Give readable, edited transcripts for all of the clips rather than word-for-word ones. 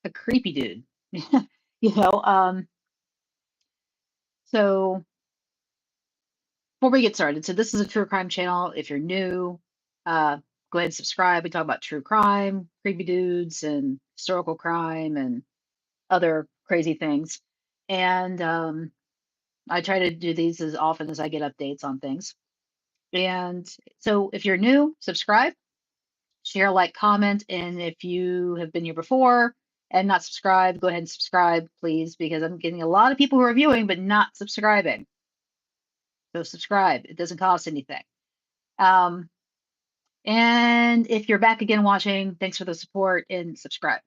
a creepy dude. You know, so before we get started, so this is a true crime channel. If you're new, go ahead and subscribe. We talk about true crime, creepy dudes, and historical crime, and other crazy things. And I try to do these as often as I get updates on things. And so if you're new, subscribe, share, like, comment. And if you have been here before and not subscribed, go ahead and subscribe, please, because I'm getting a lot of people who are viewing but not subscribing. So subscribe. It doesn't cost anything. Um, and if you're back again watching, thanks for the support and subscribe.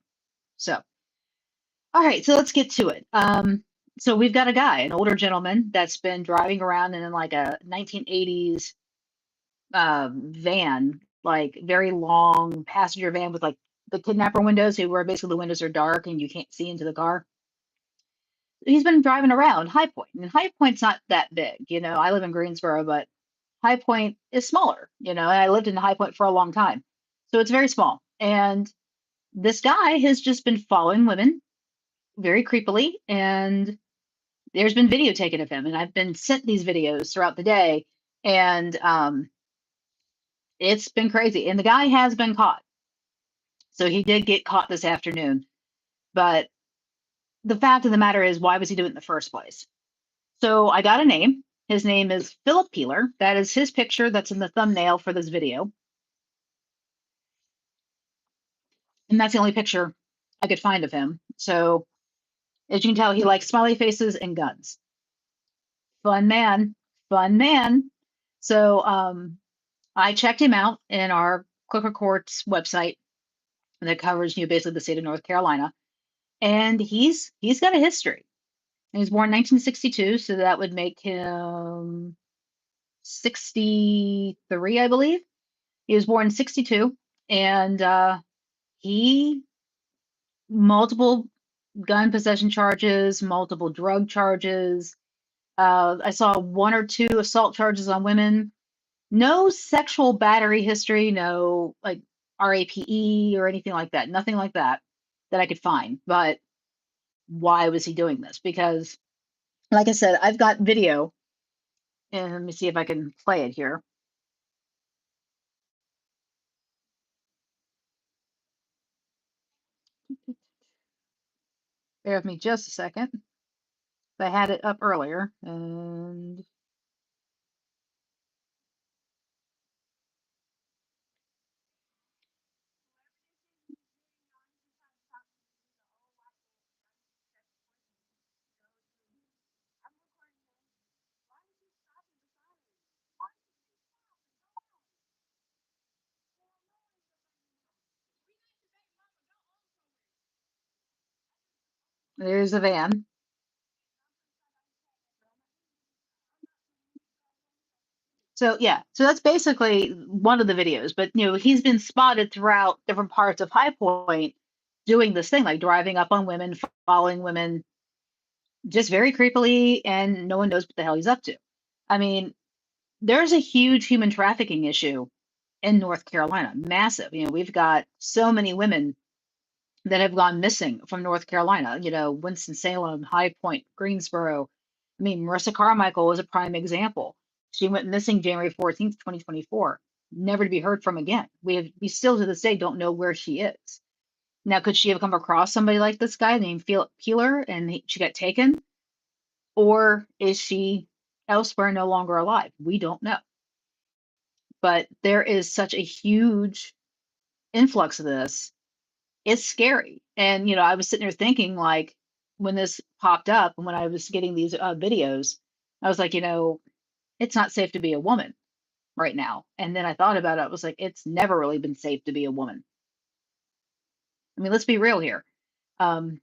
So, all right, so let's get to it. So we've got a guy, an older gentleman that's been driving around in like a 1980s van, like very long passenger van with like the kidnapper windows, where basically the windows are dark and you can't see into the car. He's been driving around High Point, and High Point's not that big. I live in Greensboro, but High Point is smaller, and I lived in High Point for a long time. So it's very small. And this guy has just been following women very creepily, and there's been video taken of him, and I've been sent these videos throughout the day, and it's been crazy. And the guy has been caught. So he did get caught this afternoon. But the fact of the matter is, why was he doing it in the first place? So I got a name. His name is Philip Peeler. That is his picture that's in the thumbnail for this video. And that's the only picture I could find of him. So as you can tell, he likes smiley faces and guns. Fun man, fun man. So I checked him out in our Clerk of Court's website that covers, basically the state of North Carolina, and he's got a history. He was born in 1962, so that would make him 63, I believe. He was born in 62, and he multiple gun possession charges, multiple drug charges. I saw one or two assault charges on women. No sexual battery history, no like RAPE or anything like that. Nothing like that I could find. But why was he doing this? Because, like I said, I've got video, and let me see if I can play it here. Bear with me just a second. I had it up earlier, and there's a van. So yeah, so that's basically one of the videos. But he's been spotted throughout different parts of High Point doing this thing, like driving up on women, following women, just very creepily, and no one knows what the hell he's up to. I mean, there's a huge human trafficking issue in North Carolina, massive. We've got so many women that have gone missing from North Carolina. Winston-Salem, High Point, Greensboro. I mean, Marissa Carmichael was a prime example. She went missing January 14th, 2024, never to be heard from again. We still to this day don't know where she is. Now, could she have come across somebody like this guy named Philip Peeler and she got taken? Or is she elsewhere, no longer alive? We don't know. But there is such a huge influx of this. It's scary. And, I was sitting there thinking, like, when this popped up and when I was getting these videos, I was like, it's not safe to be a woman right now. And then I thought about it. I was like, it's never really been safe to be a woman. I mean, let's be real here.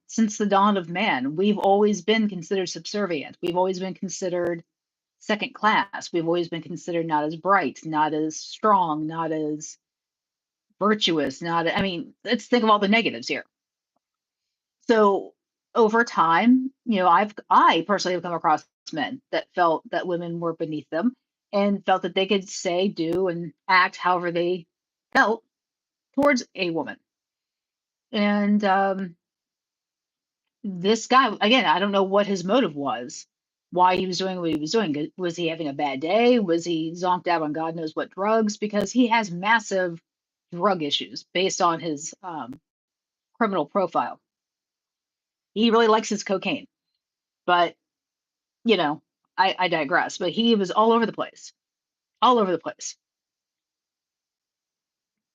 Since the dawn of man, we've always been considered subservient. We've always been considered second class. We've always been considered not as bright, not as strong, not as virtuous, I mean, let's think of all the negatives here. So over time, I personally have come across men that felt that women were beneath them and felt that they could say, do, and act however they felt towards a woman. And this guy, again, I don't know what his motive was, why he was doing what he was doing. Was he having a bad day? Was he zonked out on God knows what drugs? Because he has massive drug issues based on his criminal profile. He really likes his cocaine, but you know, I digress. But he was all over the place,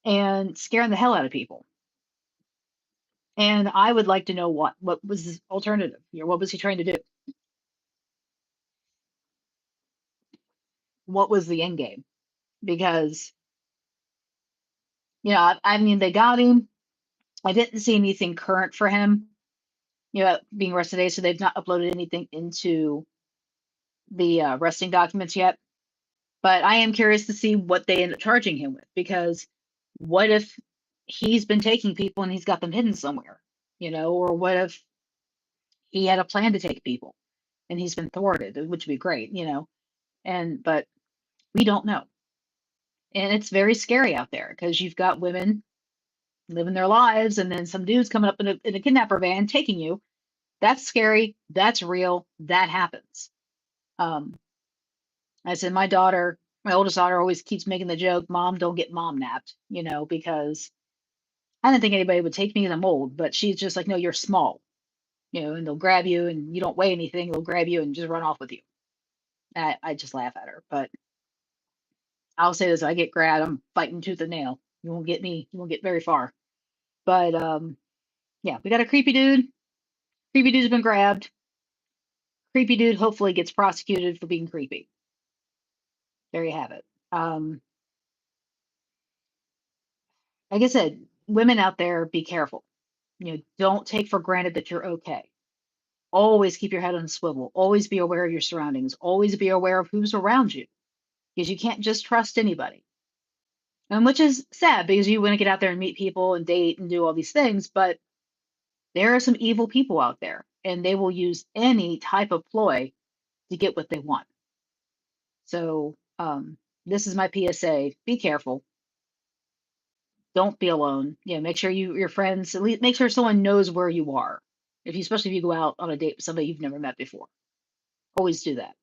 and scaring the hell out of people. And I would like to know what was his alternative? What was he trying to do? What was the end game? Because I mean, they got him. I didn't see anything current for him, being arrested today, so they've not uploaded anything into the arresting documents yet. But I am curious to see what they end up charging him with, because what if he's been taking people and he's got them hidden somewhere, or what if he had a plan to take people and he's been thwarted, which would be great, but we don't know. And it's very scary out there because you've got women living their lives and then some dude's coming up in a kidnapper van taking you. That's scary. That's real. That happens. Um, I said, my oldest daughter always keeps making the joke, Mom, don't get mom napped, because I didn't think anybody would take me as I'm old, but she's just like, no, you're small, and they'll grab you and you don't weigh anything. They'll grab you and just run off with you. I just laugh at her. But I'll say this, I get grabbed, I'm fighting tooth and nail. You won't get me. You won't get very far. But yeah, we got a creepy dude. Creepy dude's been grabbed. Creepy dude hopefully gets prosecuted for being creepy. There you have it. Like I said, women out there, be careful. Don't take for granted that you're okay. Always keep your head on a swivel. Always be aware of your surroundings. Always be aware of who's around you, because you can't just trust anybody. And which is sad, because you want to get out there and meet people and date and do all these things, but there are some evil people out there, and they will use any type of ploy to get what they want. So this is my PSA: be careful. Don't be alone. Make sure your friends, at least make sure someone knows where you are. Especially if you go out on a date with somebody you've never met before, always do that.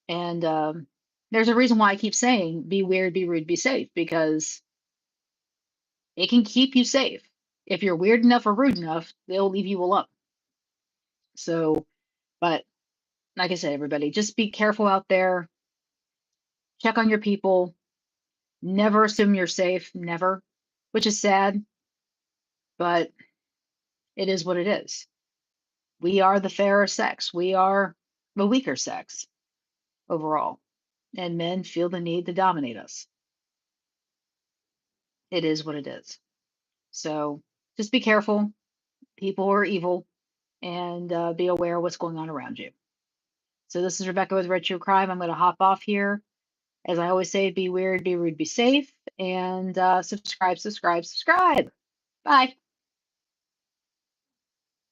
And there's a reason why I keep saying be weird, be rude, be safe, because it can keep you safe. If you're weird enough or rude enough, they'll leave you alone. So, but like I said, everybody, just be careful out there. Check on your people. Never assume you're safe. Never, which is sad, but it is what it is. We are the fairer sex. We are the weaker sex overall. And men feel the need to dominate us. It is what it is. So just be careful. People are evil, and be aware of what's going on around you. So this is Rebecca with Red True Crime. I'm going to hop off here. As I always say, be weird, be rude, be safe, and subscribe, subscribe, subscribe. Bye.